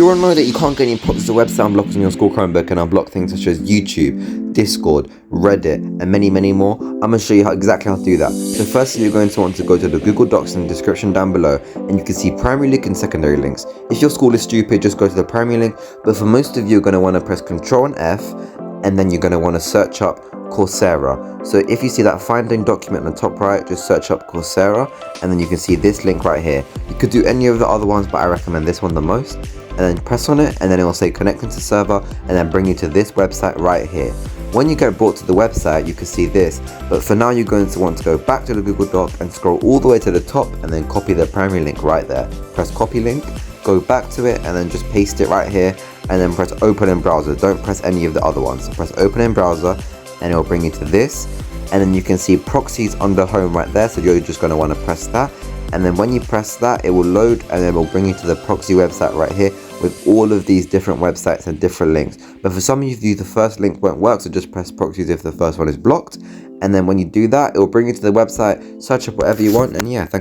Do you want to know that you can't get any proxies or website unblockers on your school Chromebook and unblock things such as YouTube, Discord, Reddit, and many more? I'm going to show you exactly how to do that. So firstly, you're going to want to go to the Google Docs in the description down below, and you can see primary link and secondary links. If your school is stupid, just go to the primary link, but for most of you, you're going to want to press Ctrl and F, and then you're going to want to search up Coursera. So if you see that finding document on the top right, just search up Coursera, and then you can see this link right here. You could do any of the other ones, but I recommend this one the most. And then press on it, and then it will say connecting to server, and then bring you to this website right here. When you get brought to the website, you can see this, but for now you're going to want to go back to the Google Doc and scroll all the way to the top, and then copy the primary link right there. Press copy link, go back to it, and then just paste it right here, and then press open in browser. Don't press any of the other ones. So press open in browser, and it will bring you to this, and then you can see proxies under home right there, so you're just going to want to press that. And then when you press that, it will load, and then it will bring you to the proxy website right here with all of these different websites and different links. But for some of you, the first link won't work, so just press proxies if the first one is blocked. And then when you do that, it will bring you to the website, search up whatever you want, and yeah, thank